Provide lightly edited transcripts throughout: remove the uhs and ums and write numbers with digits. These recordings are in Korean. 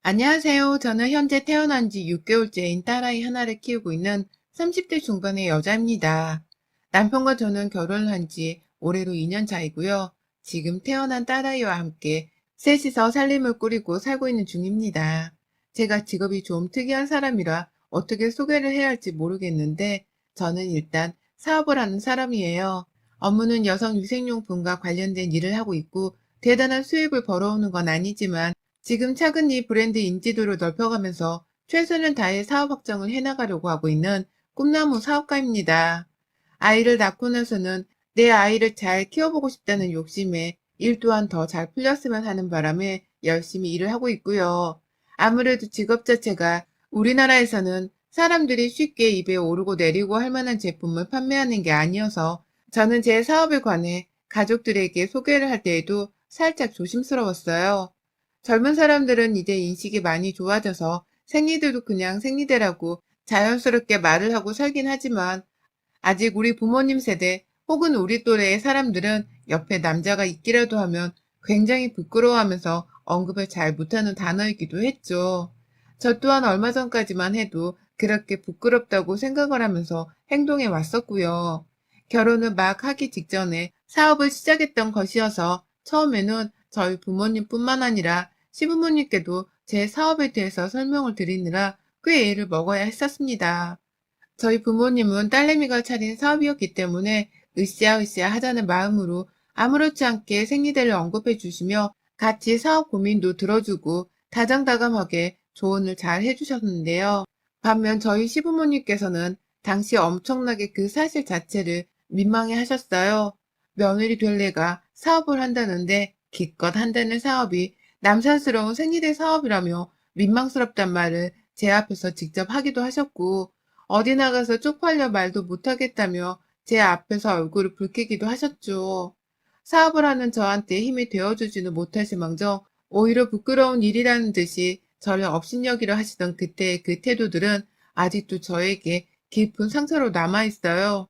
안녕하세요. 저는 현재 태어난 지 6개월째인 딸아이 하나를 키우고 있는 30대 중반의 여자입니다. 남편과 저는 결혼을 한 지 올해로 2년 차이고요. 지금 태어난 딸아이와 함께 셋이서 살림을 꾸리고 살고 있는 중입니다. 제가 직업이 좀 특이한 사람이라 어떻게 소개를 해야 할지 모르겠는데 저는 일단 사업을 하는 사람이에요. 업무는 여성 위생용품과 관련된 일을 하고 있고 대단한 수입을 벌어오는 건 아니지만 지금 차근히 브랜드 인지도를 넓혀가면서 최선을 다해 사업 확장을 해나가려고 하고 있는 꿈나무 사업가입니다. 아이를 낳고 나서는 내 아이를 잘 키워보고 싶다는 욕심에 일 또한 더 잘 풀렸으면 하는 바람에 열심히 일을 하고 있고요. 아무래도 직업 자체가 우리나라에서는 사람들이 쉽게 입에 오르고 내리고 할 만한 제품을 판매하는 게 아니어서 저는 제 사업에 관해 가족들에게 소개를 할 때에도 살짝 조심스러웠어요. 젊은 사람들은 이제 인식이 많이 좋아져서 생리대도 그냥 생리대라고 자연스럽게 말을 하고 살긴 하지만 아직 우리 부모님 세대 혹은 우리 또래의 사람들은 옆에 남자가 있기라도 하면 굉장히 부끄러워하면서 언급을 잘 못하는 단어이기도 했죠. 저 또한 얼마 전까지만 해도 그렇게 부끄럽다고 생각을 하면서 행동해 왔었고요. 결혼을 막 하기 직전에 사업을 시작했던 것이어서 처음에는 저희 부모님뿐만 아니라 시부모님께도 제 사업에 대해서 설명을 드리느라 꽤 애를 먹어야 했었습니다. 저희 부모님은 딸내미가 차린 사업이었기 때문에 으쌰으쌰 하자는 마음으로 아무렇지 않게 생리대를 언급해 주시며 같이 사업 고민도 들어주고 다정다감하게 조언을 잘 해주셨는데요. 반면 저희 시부모님께서는 당시 엄청나게 그 사실 자체를 민망해 하셨어요. 며느리 될 애가 사업을 한다는데 기껏 한다는 사업이 남사스러운 생리대 사업이라며 민망스럽단 말을 제 앞에서 직접 하기도 하셨고 어디 나가서 쪽팔려 말도 못하겠다며 제 앞에서 얼굴을 붉히기도 하셨죠. 사업을 하는 저한테 힘이 되어주지는 못하시망정 오히려 부끄러운 일이라는 듯이 저를 업신여기려 하시던 그때의 그 태도들은 아직도 저에게 깊은 상처로 남아있어요.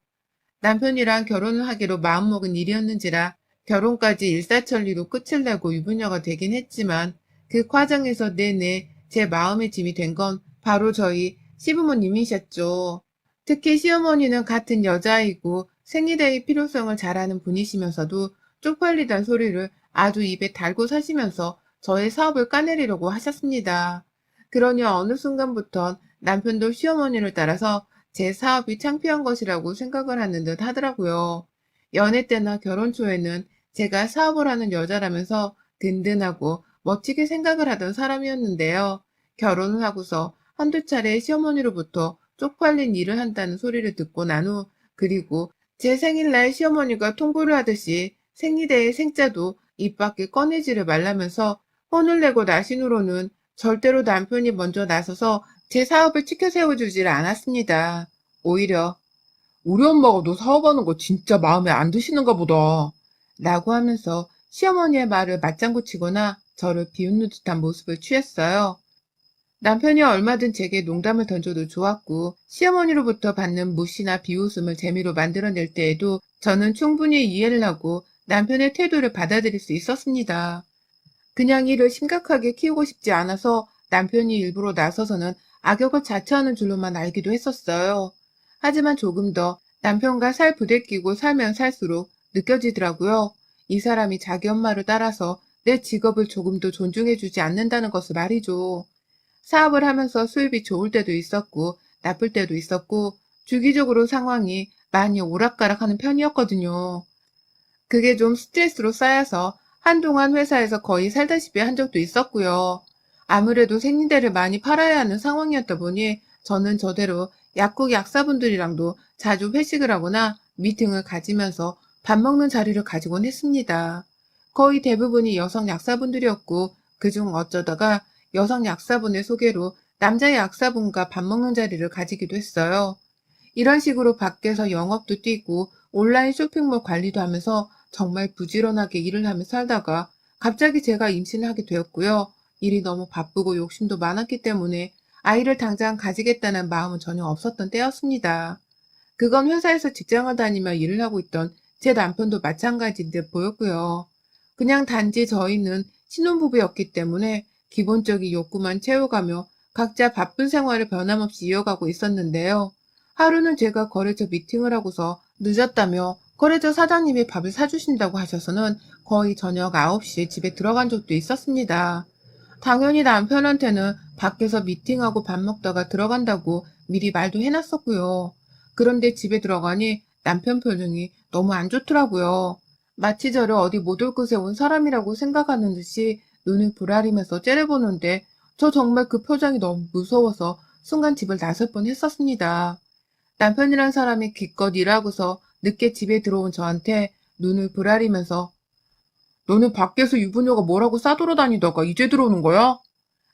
남편이랑 결혼을 하기로 마음먹은 일이었는지라 결혼까지 일사천리로 끝을 내고 유부녀가 되긴 했지만 그 과정에서 내내 제 마음의 짐이 된 건 바로 저희 시부모님이셨죠. 특히 시어머니는 같은 여자이고 생리대의 필요성을 잘 아는 분이시면서도 쪽팔리단 소리를 아주 입에 달고 사시면서 저의 사업을 까내리려고 하셨습니다. 그러니 어느 순간부턴 남편도 시어머니를 따라서 제 사업이 창피한 것이라고 생각을 하는 듯 하더라고요. 연애 때나 결혼 초에는 제가 사업을 하는 여자라면서 든든하고 멋지게 생각을 하던 사람이었는데요. 결혼을 하고서 한두 차례 시어머니로부터 쪽팔린 일을 한다는 소리를 듣고 난 후, 그리고 제 생일날 시어머니가 통보를 하듯이 생리대의 생자도 입 밖에 꺼내지를 말라면서 혼을 내고 나신 후로는 절대로 남편이 먼저 나서서 제 사업을 치켜 세워주질 않았습니다. 오히려 우리 엄마가 너 사업하는 거 진짜 마음에 안 드시는가 보다. 라고 하면서 시어머니의 말을 맞장구 치거나 저를 비웃는 듯한 모습을 취했어요. 남편이 얼마든 제게 농담을 던져도 좋았고 시어머니로부터 받는 무시나 비웃음을 재미로 만들어낼 때에도 저는 충분히 이해를 하고 남편의 태도를 받아들일 수 있었습니다. 그냥 이를 심각하게 키우고 싶지 않아서 남편이 일부러 나서서는 악역을 자처하는 줄로만 알기도 했었어요. 하지만 조금 더 남편과 살 부대끼고 살면 살수록 느껴지더라고요. 이 사람이 자기 엄마를 따라서 내 직업을 조금 더 존중해주지 않는다는 것을 말이죠. 사업을 하면서 수입이 좋을 때도 있었고 나쁠 때도 있었고 주기적으로 상황이 많이 오락가락하는 편이었거든요. 그게 좀 스트레스로 쌓여서 한동안 회사에서 거의 살다시피 한 적도 있었고요. 아무래도 생리대를 많이 팔아야 하는 상황이었다 보니 저는 저대로 약국 약사분들이랑도 자주 회식을 하거나 미팅을 가지면서 밥 먹는 자리를 가지곤 했습니다. 거의 대부분이 여성 약사분들이었고 그중 어쩌다가 여성 약사분의 소개로 남자 약사분과 밥 먹는 자리를 가지기도 했어요. 이런 식으로 밖에서 영업도 뛰고 온라인 쇼핑몰 관리도 하면서 정말 부지런하게 일을 하며 살다가 갑자기 제가 임신을 하게 되었고요. 일이 너무 바쁘고 욕심도 많았기 때문에 아이를 당장 가지겠다는 마음은 전혀 없었던 때였습니다. 그건 회사에서 직장을 다니며 일을 하고 있던 제 남편도 마찬가지인 듯 보였고요. 그냥 단지 저희는 신혼부부였기 때문에 기본적인 욕구만 채워가며 각자 바쁜 생활을 변함없이 이어가고 있었는데요. 하루는 제가 거래처 미팅을 하고서 늦었다며 거래처 사장님이 밥을 사주신다고 하셔서는 거의 저녁 9시에 집에 들어간 적도 있었습니다. 당연히 남편한테는 밖에서 미팅하고 밥 먹다가 들어간다고 미리 말도 해놨었고요. 그런데 집에 들어가니 남편 표정이 너무 안 좋더라고요. 마치 저를 어디 못 올 곳에 온 사람이라고 생각하는 듯이 눈을 부라리면서 째려보는데 저 정말 그 표정이 너무 무서워서 순간 집을 나설 뻔했었습니다. 남편이란 사람이 기껏 일하고서 늦게 집에 들어온 저한테 눈을 부라리면서 너는 밖에서 유부녀가 뭐라고 싸돌아다니다가 이제 들어오는 거야?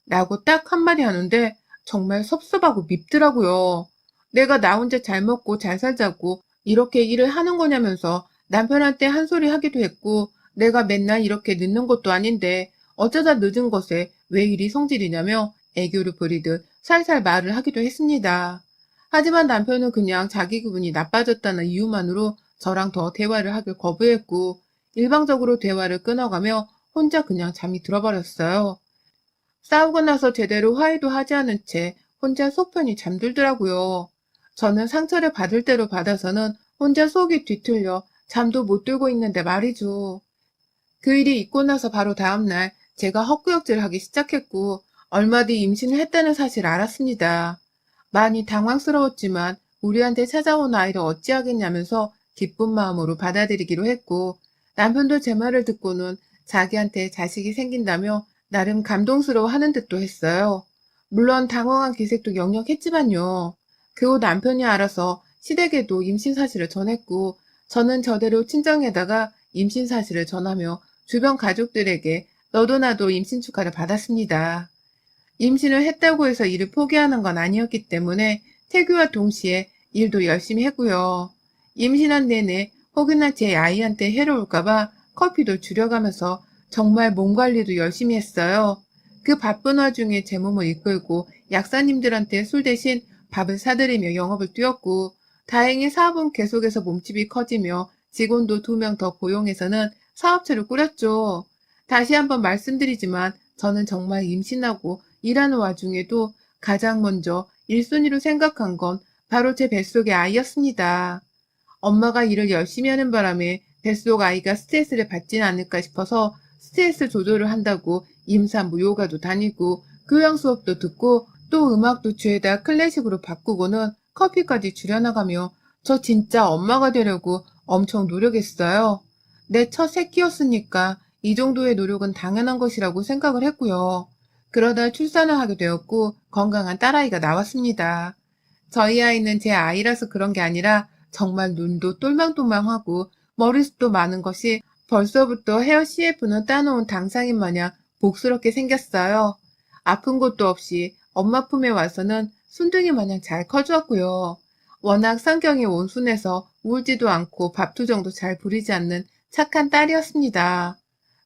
라고 딱 한마디 하는데 정말 섭섭하고 밉더라고요. 내가 나 혼자 잘 먹고 잘 살자고 이렇게 일을 하는 거냐면서 남편한테 한 소리 하기도 했고 내가 맨날 이렇게 늦는 것도 아닌데 어쩌다 늦은 것에 왜 이리 성질이냐며 애교를 부리듯 살살 말을 하기도 했습니다. 하지만 남편은 그냥 자기 기분이 나빠졌다는 이유만으로 저랑 더 대화를 하길 거부했고 일방적으로 대화를 끊어가며 혼자 그냥 잠이 들어버렸어요. 싸우고 나서 제대로 화해도 하지 않은 채 혼자 속 편히 잠들더라고요. 저는 상처를 받을 대로 받아서는 혼자 속이 뒤틀려 잠도 못 들고 있는데 말이죠. 그 일이 있고 나서 바로 다음날 제가 헛구역질을 하기 시작했고 얼마 뒤 임신을 했다는 사실을 알았습니다. 많이 당황스러웠지만 우리한테 찾아온 아이를 어찌하겠냐면서 기쁜 마음으로 받아들이기로 했고 남편도 제 말을 듣고는 자기한테 자식이 생긴다며 나름 감동스러워하는 듯도 했어요. 물론 당황한 기색도 역력했지만요. 그 후 남편이 알아서 시댁에도 임신 사실을 전했고 저는 저대로 친정에다가 임신 사실을 전하며 주변 가족들에게 너도 나도 임신 축하를 받았습니다. 임신을 했다고 해서 일을 포기하는 건 아니었기 때문에 태교와 동시에 일도 열심히 했고요. 임신한 내내 혹여나 제 아이한테 해로울까봐 커피도 줄여가면서 정말 몸 관리도 열심히 했어요. 그 바쁜 와중에 제 몸을 이끌고 약사님들한테 술 대신 밥을 사드리며 영업을 뛰었고 다행히 사업은 계속해서 몸집이 커지며 직원도 2명 더 고용해서는 사업체를 꾸렸죠. 다시 한번 말씀드리지만 저는 정말 임신하고 일하는 와중에도 가장 먼저 1순위로 생각한 건 바로 제 뱃속의 아이였습니다. 엄마가 일을 열심히 하는 바람에 뱃속 아이가 스트레스를 받진 않을까 싶어서 스트레스 조절을 한다고 임산부 요가도 다니고 교양 수업도 듣고 또 음악도 죄다 클래식으로 바꾸고는 커피까지 줄여나가며 저 진짜 엄마가 되려고 엄청 노력했어요. 내 첫 새끼였으니까 이 정도의 노력은 당연한 것이라고 생각을 했고요. 그러다 출산을 하게 되었고 건강한 딸아이가 나왔습니다. 저희 아이는 제 아이라서 그런 게 아니라 정말 눈도 똘망똘망하고 머리숱도 많은 것이 벌써부터 헤어 CF는 따놓은 당상인 마냥 복스럽게 생겼어요. 아픈 것도 없이 엄마 품에 와서는 순둥이 마냥 잘 커주었고요. 워낙 성격이 온순해서 울지도 않고 밥투정도 잘 부리지 않는 착한 딸이었습니다.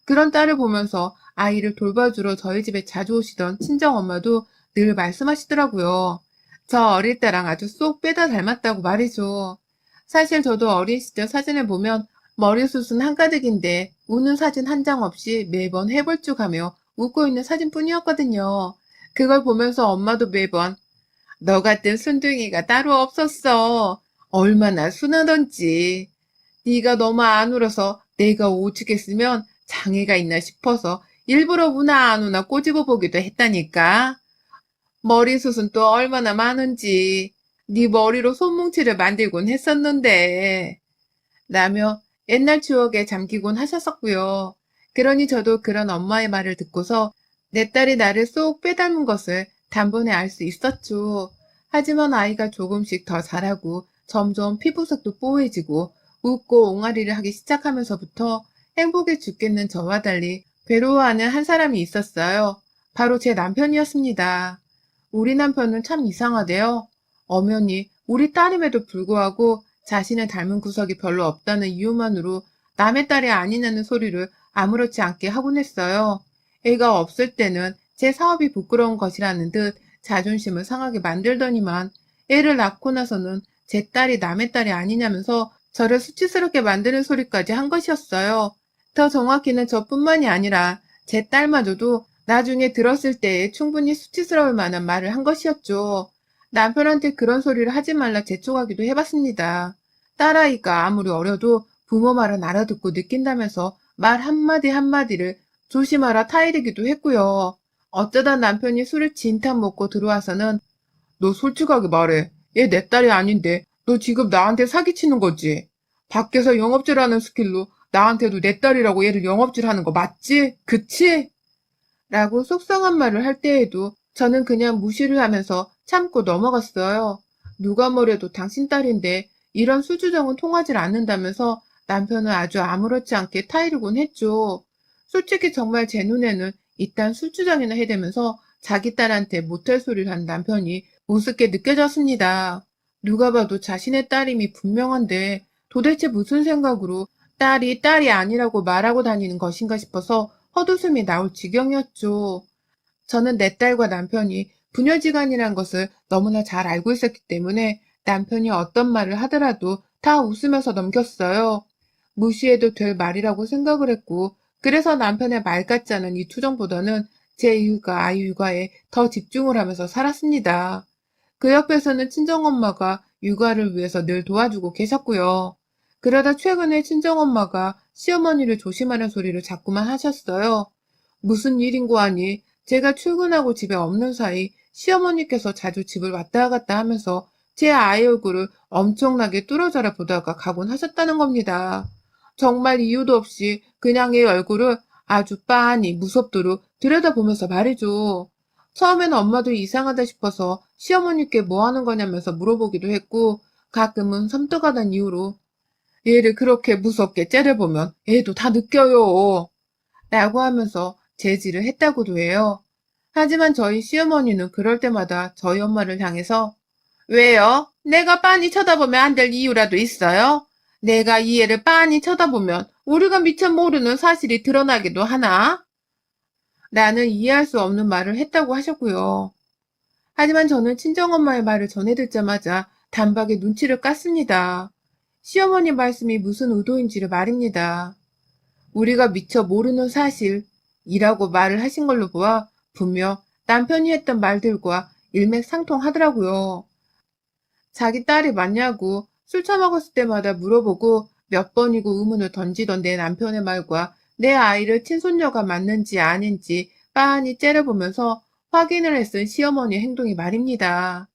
그런 딸을 보면서 아이를 돌봐주러 저희 집에 자주 오시던 친정엄마도 늘 말씀하시더라고요. 저 어릴 때랑 아주 쏙 빼다 닮았다고 말이죠. 사실 저도 어린 시절 사진을 보면 머리숱은 한가득인데 우는 사진 한 장 없이 매번 해벌쭉하며 웃고 있는 사진뿐이었거든요. 그걸 보면서 엄마도 매번 너 같은 순둥이가 따로 없었어. 얼마나 순하던지. 네가 너무 안 울어서 내가 오죽했으면 장애가 있나 싶어서 일부러 우나 안 우나 꼬집어 보기도 했다니까. 머리숱은 또 얼마나 많은지. 네 머리로 손뭉치를 만들곤 했었는데. 라며 옛날 추억에 잠기곤 하셨었고요. 그러니 저도 그런 엄마의 말을 듣고서 내 딸이 나를 쏙 빼닮은 것을 단번에 알 수 있었죠. 하지만 아이가 조금씩 더 자라고 점점 피부색도 뽀해지고 웃고 옹알이를 하기 시작하면서부터 행복해 죽겠는 저와 달리 괴로워하는 한 사람이 있었어요. 바로 제 남편이었습니다. 우리 남편은 참 이상하대요. 엄연히 우리 딸임에도 불구하고 자신을 닮은 구석이 별로 없다는 이유만으로 남의 딸이 아니냐는 소리를 아무렇지 않게 하곤 했어요. 애가 없을 때는 제 사업이 부끄러운 것이라는 듯 자존심을 상하게 만들더니만 애를 낳고 나서는 제 딸이 남의 딸이 아니냐면서 저를 수치스럽게 만드는 소리까지 한 것이었어요. 더 정확히는 저뿐만이 아니라 제 딸마저도 나중에 들었을 때 충분히 수치스러울 만한 말을 한 것이었죠. 남편한테 그런 소리를 하지 말라 재촉하기도 해봤습니다. 딸아이가 아무리 어려도 부모 말은 알아듣고 느낀다면서 말 한마디 한마디를 조심하라 타이르기도 했고요. 어쩌다 남편이 술을 진탕 먹고 들어와서는 너 솔직하게 말해. 얘 내 딸이 아닌데 너 지금 나한테 사기치는 거지? 밖에서 영업질하는 스킬로 나한테도 내 딸이라고 얘를 영업질하는 거 맞지? 그치? 라고 속상한 말을 할 때에도 저는 그냥 무시를 하면서 참고 넘어갔어요. 누가 뭐래도 당신 딸인데 이런 수주정은 통하질 않는다면서 남편은 아주 아무렇지 않게 타이르곤 했죠. 솔직히 정말 제 눈에는 이딴 술주정이나 해대면서 자기 딸한테 못할 소리를 한 남편이 우습게 느껴졌습니다. 누가 봐도 자신의 딸임이 분명한데 도대체 무슨 생각으로 딸이 딸이 아니라고 말하고 다니는 것인가 싶어서 헛웃음이 나올 지경이었죠. 저는 내 딸과 남편이 부녀지간이란 것을 너무나 잘 알고 있었기 때문에 남편이 어떤 말을 하더라도 다 웃으면서 넘겼어요. 무시해도 될 말이라고 생각을 했고, 그래서 남편의 말 같지 않은 이 투정보다는 제 육아, 아이 육아에 더 집중을 하면서 살았습니다. 그 옆에서는 친정엄마가 육아를 위해서 늘 도와주고 계셨고요. 그러다 최근에 친정엄마가 시어머니를 조심하는 소리를 자꾸만 하셨어요. 무슨 일인고 하니 제가 출근하고 집에 없는 사이 시어머니께서 자주 집을 왔다 갔다 하면서 제 아이 얼굴을 엄청나게 뚫어져라 보다가 가곤 하셨다는 겁니다. 정말 이유도 없이 그냥 얘 얼굴을 아주 빤히 무섭도록 들여다보면서 말이죠. 처음에는 엄마도 이상하다 싶어서 시어머니께 뭐 하는 거냐면서 물어보기도 했고 가끔은 섬뜩하다는 이유로 얘를 그렇게 무섭게 째려보면 얘도 다 느껴요. 라고 하면서 제지를 했다고도 해요. 하지만 저희 시어머니는 그럴 때마다 저희 엄마를 향해서 왜요? 내가 빤히 쳐다보면 안 될 이유라도 있어요? 내가 이 애를 빤히 쳐다보면 우리가 미처 모르는 사실이 드러나기도 하나? 라는 이해할 수 없는 말을 했다고 하셨고요. 하지만 저는 친정엄마의 말을 전해 듣자마자 단박에 눈치를 깠습니다. 시어머니 말씀이 무슨 의도인지를 말입니다. 우리가 미처 모르는 사실이라고 말을 하신 걸로 보아 분명 남편이 했던 말들과 일맥상통하더라고요. 자기 딸이 맞냐고 술 처먹었을 때마다 물어보고 몇 번이고 의문을 던지던 내 남편의 말과 내 아이를 친손녀가 맞는지 아닌지 빤히 째려보면서 확인을 했은 시어머니의 행동이 말입니다.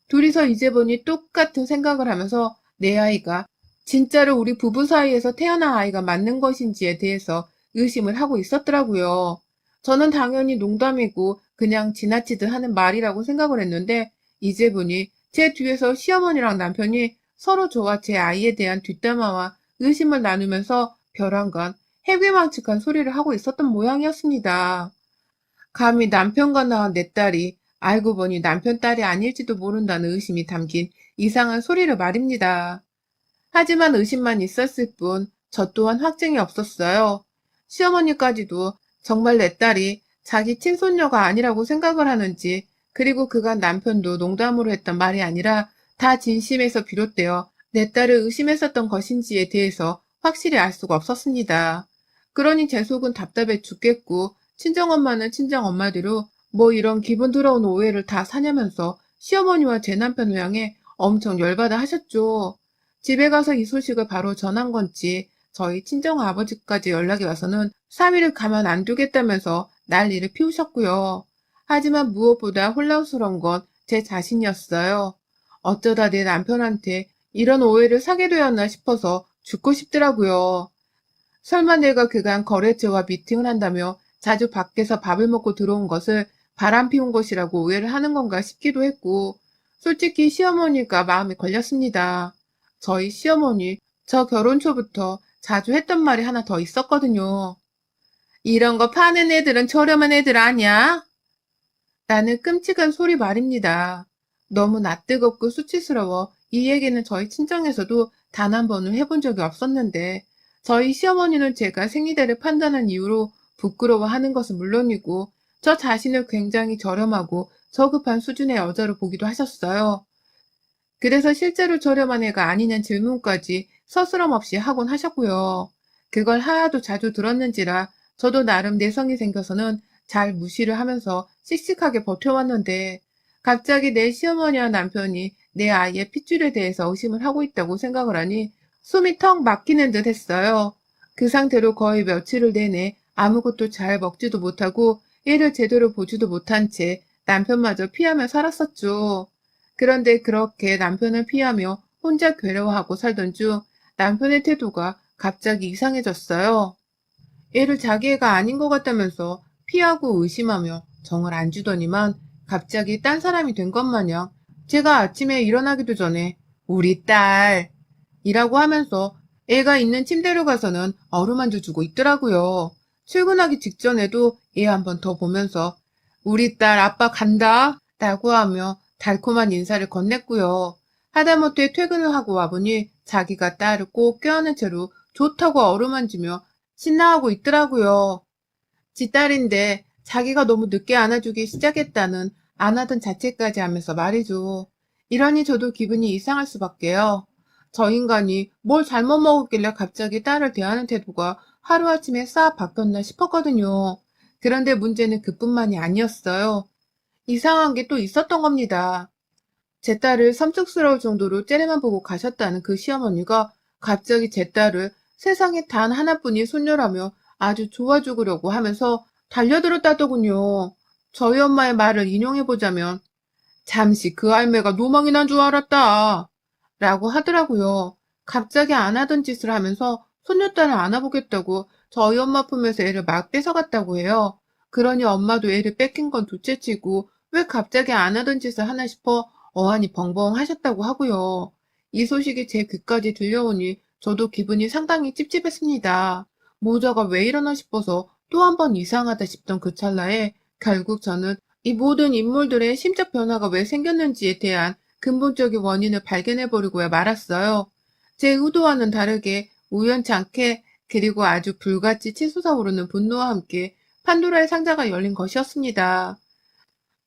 둘이서 이제 보니 똑같은 생각을 하면서 내 아이가 진짜로 우리 부부 사이에서 태어난 아이가 맞는 것인지에 대해서 의심을 하고 있었더라고요. 저는 당연히 농담이고 그냥 지나치듯 하는 말이라고 생각을 했는데 이제 보니 제 뒤에서 시어머니랑 남편이 서로 저와 제 아이에 대한 뒷담화와 의심을 나누면서 벼랑간 해괴망측한 소리를 하고 있었던 모양이었습니다. 감히 남편과 낳은 내 딸이 알고 보니 남편 딸이 아닐지도 모른다는 의심이 담긴 이상한 소리를 말입니다. 하지만 의심만 있었을 뿐 저 또한 확증이 없었어요. 시어머니까지도 정말 내 딸이 자기 친손녀가 아니라고 생각을 하는지 그리고 그간 남편도 농담으로 했던 말이 아니라 다 진심에서 비롯되어 내 딸을 의심했었던 것인지에 대해서 확실히 알 수가 없었습니다. 그러니 제 속은 답답해 죽겠고 친정엄마는 친정엄마대로 뭐 이런 기분 들어온 오해를 다 사냐면서 시어머니와 제 남편을 향해 엄청 열받아 하셨죠. 집에 가서 이 소식을 바로 전한 건지 저희 친정아버지까지 연락이 와서는 3일을 가만 안 두겠다면서 난리를 피우셨고요. 하지만 무엇보다 혼란스러운 건 제 자신이었어요. 어쩌다 내 남편한테 이런 오해를 사게 되었나 싶어서 죽고 싶더라고요. 설마 내가 그간 거래처와 미팅을 한다며 자주 밖에서 밥을 먹고 들어온 것을 바람 피운 것이라고 오해를 하는 건가 싶기도 했고, 솔직히 시어머니가 마음에 걸렸습니다. 저희 시어머니, 저 결혼 초부터 자주 했던 말이 하나 더 있었거든요. 이런 거 파는 애들은 저렴한 애들 아니야? 라는 끔찍한 소리 말입니다. 너무 낯뜨겁고 수치스러워 이 얘기는 저희 친정에서도 단 한 번은 해본 적이 없었는데 저희 시어머니는 제가 생리대를 판다는 이유로 부끄러워하는 것은 물론이고 저 자신을 굉장히 저렴하고 저급한 수준의 여자로 보기도 하셨어요. 그래서 실제로 저렴한 애가 아니냐는 질문까지 서스럼 없이 하곤 하셨고요. 그걸 하도 자주 들었는지라 저도 나름 내성이 생겨서는 잘 무시를 하면서 씩씩하게 버텨왔는데 갑자기 내 시어머니와 남편이 내 아이의 핏줄에 대해서 의심을 하고 있다고 생각을 하니 숨이 턱 막히는 듯 했어요. 그 상태로 거의 며칠을 내내 아무것도 잘 먹지도 못하고 애를 제대로 보지도 못한 채 남편마저 피하며 살았었죠. 그런데 그렇게 남편을 피하며 혼자 괴로워하고 살던 중 남편의 태도가 갑자기 이상해졌어요. 애를 자기 애가 아닌 것 같다면서 피하고 의심하며 정을 안 주더니만 갑자기 딴 사람이 된 것 마냥 제가 아침에 일어나기도 전에 우리 딸 이라고 하면서 애가 있는 침대로 가서는 어루만져 주고 있더라고요. 출근하기 직전에도 애 한 번 더 보면서 우리 딸 아빠 간다 라고 하며 달콤한 인사를 건넸고요. 하다못해 퇴근을 하고 와보니 자기가 딸을 꼭 껴안은 채로 좋다고 어루만지며 신나하고 있더라고요. 지 딸인데 자기가 너무 늦게 안아주기 시작했다는 안 하던 자체까지 하면서 말이죠. 이러니 저도 기분이 이상할 수밖에요. 저 인간이 뭘 잘못 먹었길래 갑자기 딸을 대하는 태도가 하루아침에 싹 바뀌었나 싶었거든요. 그런데 문제는 그뿐만이 아니었어요. 이상한 게 또 있었던 겁니다. 제 딸을 섬뜩스러울 정도로 째려만 보고 가셨다는 그 시어머니가 갑자기 제 딸을 세상에 단 하나뿐인 손녀라며 아주 좋아 죽으려고 하면서 달려들었다더군요. 저희 엄마의 말을 인용해보자면 잠시 그 할매가 노망이 난 줄 알았다 라고 하더라고요. 갑자기 안 하던 짓을 하면서 손녀딸을 안아보겠다고 저희 엄마 품에서 애를 막 뺏어갔다고 해요. 그러니 엄마도 애를 뺏긴 건 둘째치고 왜 갑자기 안 하던 짓을 하나 싶어 어안이 벙벙 하셨다고 하고요. 이 소식이 제 귀까지 들려오니 저도 기분이 상당히 찝찝했습니다. 모자가 왜 이러나 싶어서 또 한 번 이상하다 싶던 그 찰나에 결국 저는 이 모든 인물들의 심적 변화가 왜 생겼는지에 대한 근본적인 원인을 발견해버리고야 말았어요. 제 의도와는 다르게 우연치 않게 그리고 아주 불같이 치솟아 오르는 분노와 함께 판도라의 상자가 열린 것이었습니다.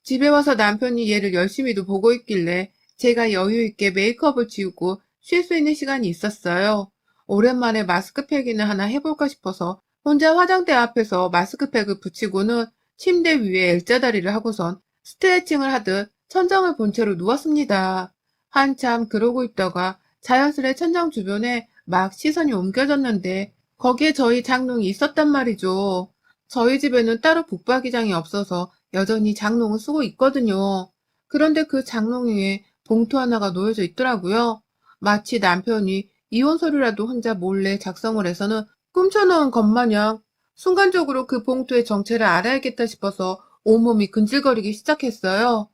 집에 와서 남편이 얘를 열심히도 보고 있길래 제가 여유 있게 메이크업을 지우고 쉴 수 있는 시간이 있었어요. 오랜만에 마스크팩이나 하나 해볼까 싶어서 혼자 화장대 앞에서 마스크팩을 붙이고는 침대 위에 L자다리를 하고선 스트레칭을 하듯 천장을 본 채로 누웠습니다. 한참 그러고 있다가 자연스레 천장 주변에 막 시선이 옮겨졌는데 거기에 저희 장롱이 있었단 말이죠. 저희 집에는 따로 북박이장이 없어서 여전히 장롱을 쓰고 있거든요. 그런데 그 장롱 위에 봉투 하나가 놓여져 있더라고요. 마치 남편이 이혼 서류라도 혼자 몰래 작성을 해서는 꿈쳐놓은 것 마냥 순간적으로 그 봉투의 정체를 알아야겠다 싶어서 온몸이 근질거리기 시작했어요.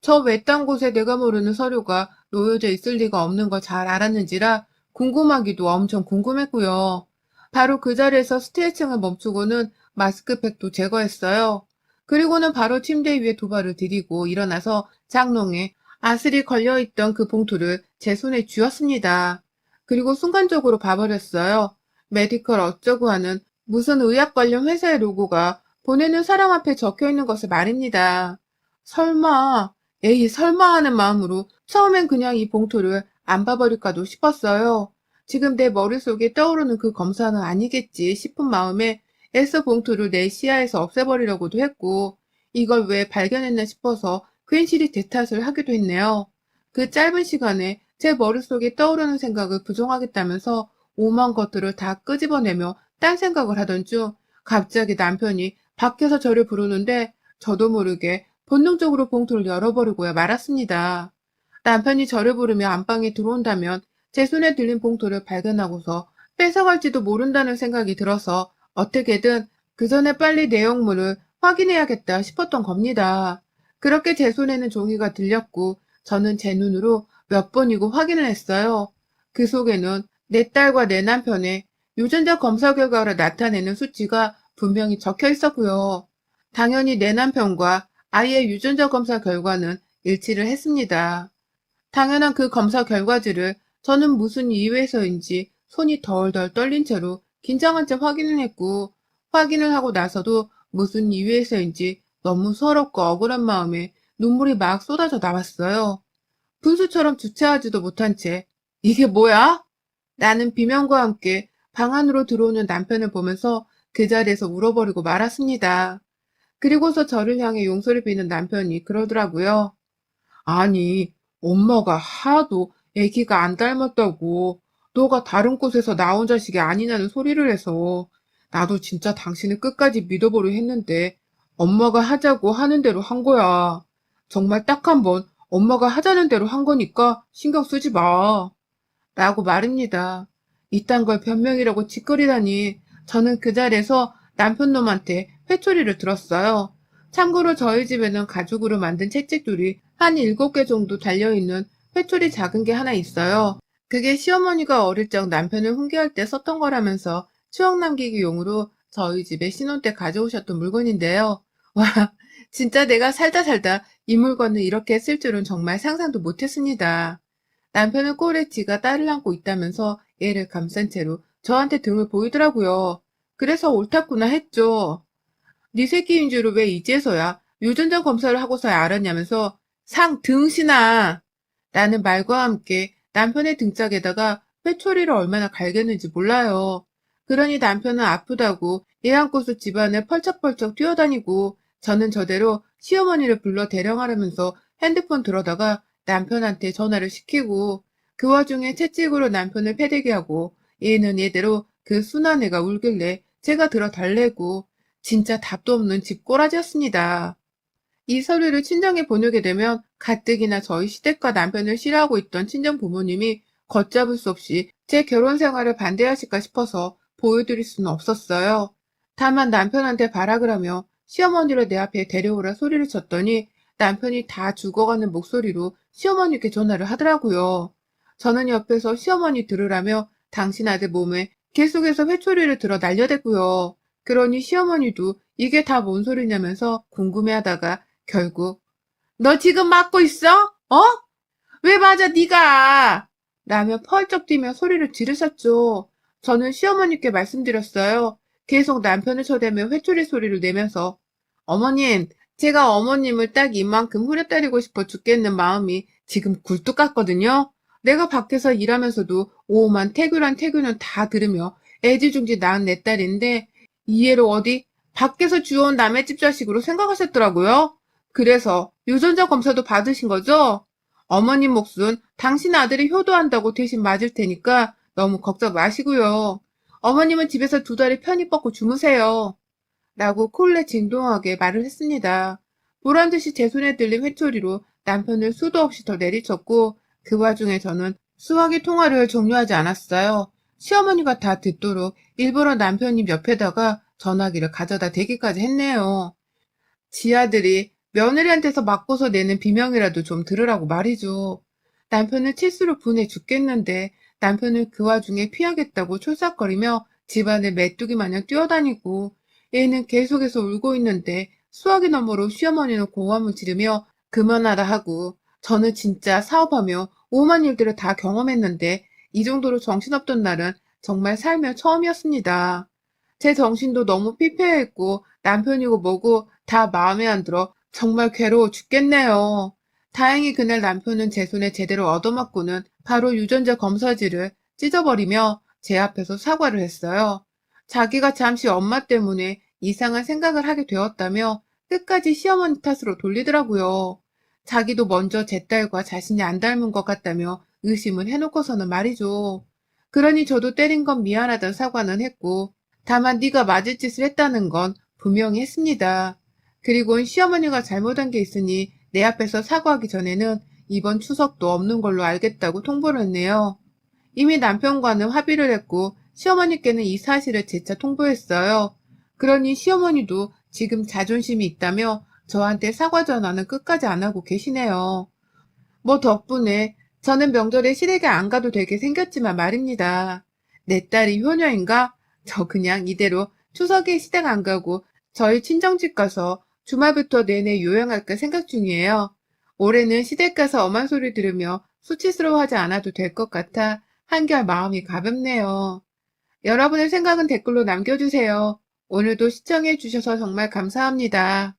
저 외딴 곳에 내가 모르는 서류가 놓여져 있을 리가 없는 걸 잘 알았는지라 궁금하기도 엄청 궁금했고요. 바로 그 자리에서 스트레칭을 멈추고는 마스크팩도 제거했어요. 그리고는 바로 침대 위에 두 발을 들이고 일어나서 장롱에 아슬이 걸려있던 그 봉투를 제 손에 쥐었습니다. 그리고 순간적으로 봐버렸어요. 메디컬 어쩌고 하는 무슨 의학 관련 회사의 로고가 보내는 사람 앞에 적혀 있는 것을 말입니다. 설마, 에이, 설마 하는 마음으로 처음엔 그냥 이 봉투를 안 봐버릴까도 싶었어요. 지금 내 머릿속에 떠오르는 그 검사는 아니겠지 싶은 마음에 애써 봉투를 내 시야에서 없애버리려고도 했고, 이걸 왜 발견했나 싶어서 괜시리 대탓을 하기도 했네요. 그 짧은 시간에 제 머릿속에 떠오르는 생각을 부정하겠다면서 오만 것들을 다 끄집어내며 딴 생각을 하던 중 갑자기 남편이 밖에서 저를 부르는데 저도 모르게 본능적으로 봉투를 열어버리고야 말았습니다. 남편이 저를 부르며 안방에 들어온다면 제 손에 들린 봉투를 발견하고서 뺏어갈지도 모른다는 생각이 들어서 어떻게든 그 전에 빨리 내용물을 확인해야겠다 싶었던 겁니다. 그렇게 제 손에는 종이가 들렸고 저는 제 눈으로 몇 번이고 확인을 했어요. 그 속에는 내 딸과 내 남편의 유전자 검사 결과를 나타내는 수치가 분명히 적혀 있었고요. 당연히 내 남편과 아이의 유전자 검사 결과는 일치를 했습니다. 당연한 그 검사 결과지를 저는 무슨 이유에서인지 손이 덜덜 떨린 채로 긴장한 채 확인을 했고, 확인을 하고 나서도 무슨 이유에서인지 너무 서럽고 억울한 마음에 눈물이 막 쏟아져 나왔어요. 분수처럼 주체하지도 못한 채 이게 뭐야? 나는 비명과 함께 방 안으로 들어오는 남편을 보면서 그 자리에서 울어버리고 말았습니다. 그리고서 저를 향해 용서를 비는 남편이 그러더라고요. 아니, 엄마가 하도 애기가 안 닮았다고 너가 다른 곳에서 나온 자식이 아니냐는 소리를 해서 나도 진짜 당신을 끝까지 믿어보려 했는데 엄마가 하자고 하는 대로 한 거야. 정말 딱 한 번 엄마가 하자는 대로 한 거니까 신경 쓰지 마. 라고 말입니다. 이딴 걸 변명이라고 짓거리다니 저는 그 자리에서 남편 놈한테 회초리를 들었어요. 참고로 저희 집에는 가죽으로 만든 채찍줄이 한 7개 정도 달려있는 회초리 작은 게 하나 있어요. 그게 시어머니가 어릴 적 남편을 훈계할 때 썼던 거라면서 추억 남기기 용으로 저희 집에 신혼 때 가져오셨던 물건인데요. 와, 진짜 내가 살다 살다 이 물건을 이렇게 쓸 줄은 정말 상상도 못했습니다. 남편은 꼴에 지가 딸을 안고 있다면서 애를 감싼 채로 저한테 등을 보이더라고요. 그래서 옳았구나 했죠. 네 새끼인 줄을 왜 이제서야 유전자 검사를 하고서야 알았냐면서 상 등신아 라는 말과 함께 남편의 등짝에다가 회초리를 얼마나 갈겼는지 몰라요. 그러니 남편은 아프다고 애 안고서 집안을 펄쩍펄쩍 뛰어다니고 저는 저대로 시어머니를 불러 대령하려면서 핸드폰 들어다가 남편한테 전화를 시키고 그 와중에 채찍으로 남편을 패대기 하고 얘는 얘대로 그 순한 애가 울길래 제가 들어 달래고 진짜 답도 없는 집꼬라지였습니다. 이 서류를 친정에 보내게 되면 가뜩이나 저희 시댁과 남편을 싫어하고 있던 친정 부모님이 걷잡을 수 없이 제 결혼 생활을 반대하실까 싶어서 보여드릴 수는 없었어요. 다만 남편한테 발악을 하며 시어머니를 내 앞에 데려오라 소리를 쳤더니 남편이 다 죽어가는 목소리로 시어머니께 전화를 하더라고요. 저는 옆에서 시어머니 들으라며 당신 아들 몸에 계속해서 회초리를 들어 날려댔고요. 그러니 시어머니도 이게 다 뭔 소리냐면서 궁금해하다가 결국 너 지금 맞고 있어? 어? 왜 맞아 네가? 라며 펄쩍 뛰며 소리를 지르셨죠. 저는 시어머니께 말씀드렸어요. 계속 남편을 쳐대며 회초리 소리를 내면서 어머님, 제가 어머님을 딱 이만큼 후려때리고 싶어 죽겠는 마음이 지금 굴뚝 같거든요. 내가 밖에서 일하면서도 오만 태교란 태교는 다 들으며 애지중지 낳은 내 딸인데 이해로 어디 밖에서 주워온 남의 집 자식으로 생각하셨더라고요. 그래서 유전자 검사도 받으신 거죠? 어머님 몫은 당신 아들이 효도한다고 대신 맞을 테니까 너무 걱정 마시고요. 어머님은 집에서 2다리 편히 뻗고 주무세요. 라고 콜레 진동하게 말을 했습니다. 보란듯이 제 손에 들린 회초리로 남편을 수도 없이 더 내리쳤고 그 와중에 저는 수화기 통화를 종료하지 않았어요. 시어머니가 다 듣도록 일부러 남편님 옆에다가 전화기를 가져다 대기까지 했네요. 지 아들이 며느리한테서 맞고서 내는 비명이라도 좀 들으라고 말이죠. 남편을 칠수로 분해 죽겠는데 남편을 그 와중에 피하겠다고 촐싹거리며 집안을 메뚜기 마냥 뛰어다니고 애는 계속해서 울고 있는데 수화기 너머로 시어머니는 고함을 지르며 그만하라 하고 저는 진짜 사업하며 오만 일들을 다 경험했는데 이 정도로 정신없던 날은 정말 살며 처음이었습니다. 제 정신도 너무 피폐했고 남편이고 뭐고 다 마음에 안 들어 정말 괴로워 죽겠네요. 다행히 그날 남편은 제 손에 제대로 얻어맞고는 바로 유전자 검사지를 찢어버리며 제 앞에서 사과를 했어요. 자기가 잠시 엄마 때문에 이상한 생각을 하게 되었다며 끝까지 시어머니 탓으로 돌리더라고요. 자기도 먼저 제 딸과 자신이 안 닮은 것 같다며 의심을 해놓고서는 말이죠. 그러니 저도 때린 건 미안하다는 사과는 했고 다만 네가 맞을 짓을 했다는 건 분명히 했습니다. 그리고 시어머니가 잘못한 게 있으니 내 앞에서 사과하기 전에는 이번 추석도 없는 걸로 알겠다고 통보를 했네요. 이미 남편과는 합의를 했고 시어머니께는 이 사실을 재차 통보했어요. 그러니 시어머니도 지금 자존심이 있다며 저한테 사과 전화는 끝까지 안 하고 계시네요. 뭐 덕분에 저는 명절에 시댁에 안 가도 되게 생겼지만 말입니다. 내 딸이 효녀인가? 저 그냥 이대로 추석에 시댁 안 가고 저희 친정집 가서 주말부터 내내 요양할까 생각 중이에요. 올해는 시댁 가서 엄한 소리 들으며 수치스러워하지 않아도 될 것 같아 한결 마음이 가볍네요. 여러분의 생각은 댓글로 남겨주세요. 오늘도 시청해주셔서 정말 감사합니다.